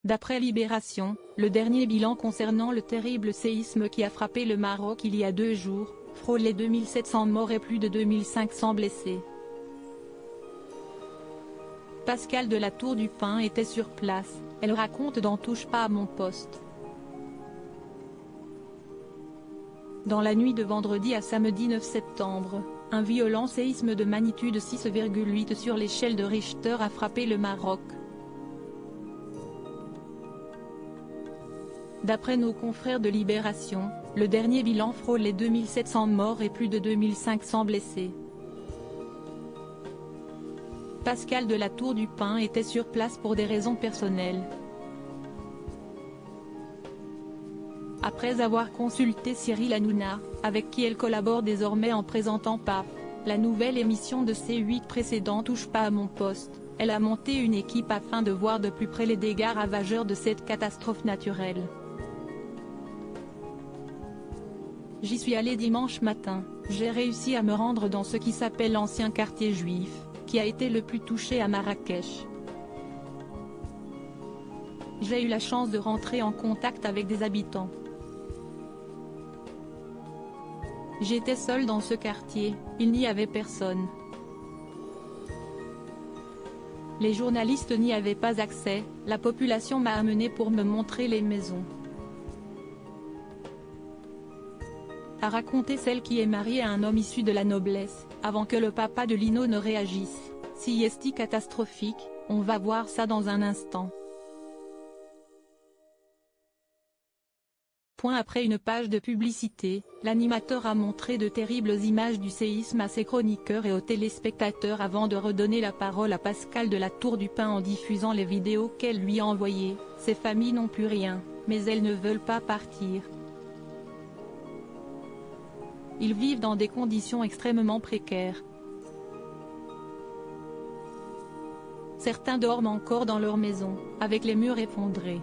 D'après Libération, le dernier bilan concernant le terrible séisme qui a frappé le Maroc il y a 2 jours, frôle les 2700 morts et plus de 2500 blessés. Pascale de la Tour du Pin était sur place, elle raconte dans Touche pas à mon poste. Dans la nuit de vendredi à samedi 9 septembre, un violent séisme de magnitude 6,8 sur l'échelle de Richter a frappé le Maroc. D'après nos confrères de Libération, le dernier bilan frôle les 2700 morts et plus de 2500 blessés. Pascale de la Tour du Pin était sur place pour des raisons personnelles. Après avoir consulté Cyril Hanouna, avec qui elle collabore désormais en présentant PAF, la nouvelle émission de C8 précédent Touche pas à mon poste, elle a monté une équipe afin de voir de plus près les dégâts ravageurs de cette catastrophe naturelle. J'y suis allé dimanche matin, j'ai réussi à me rendre dans ce qui s'appelle l'ancien quartier juif, qui a été le plus touché à Marrakech. J'ai eu la chance de rentrer en contact avec des habitants. J'étais seul dans ce quartier, il n'y avait personne. Les journalistes n'y avaient pas accès, la population m'a amené pour me montrer les maisons. A raconté celle qui est mariée à un homme issu de la noblesse, avant que le papa de Lino ne réagisse. Si est-il catastrophique, on va voir ça dans un instant. Après une page de publicité, l'animateur a montré de terribles images du séisme à ses chroniqueurs et aux téléspectateurs avant de redonner la parole à Pascale de la Tour du Pin en diffusant les vidéos qu'elle lui a envoyées. Ces familles n'ont plus rien, mais elles ne veulent pas partir. Ils vivent dans des conditions extrêmement précaires. Certains dorment encore dans leur maison, avec les murs effondrés.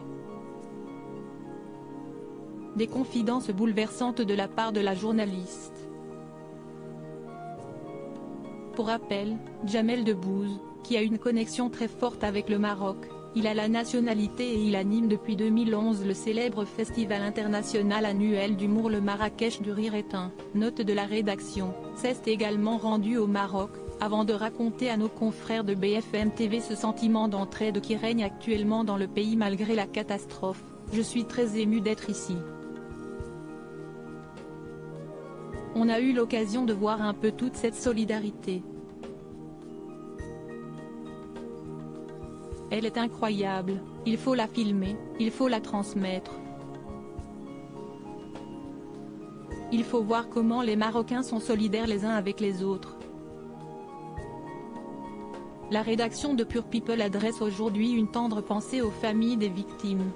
Des confidences bouleversantes de la part de la journaliste. Pour rappel, Jamel Debbouze, qui a une connexion très forte avec le Maroc, il a la nationalité et il anime depuis 2011 le célèbre festival international annuel d'humour le Marrakech du Rire éteint. Note de la rédaction, s'est également rendu au Maroc, avant de raconter à nos confrères de BFM TV ce sentiment d'entraide qui règne actuellement dans le pays malgré la catastrophe. Je suis très ému d'être ici. On a eu l'occasion de voir un peu toute cette solidarité. Elle est incroyable, il faut la filmer, il faut la transmettre. Il faut voir comment les Marocains sont solidaires les uns avec les autres. La rédaction de Pure People adresse aujourd'hui une tendre pensée aux familles des victimes.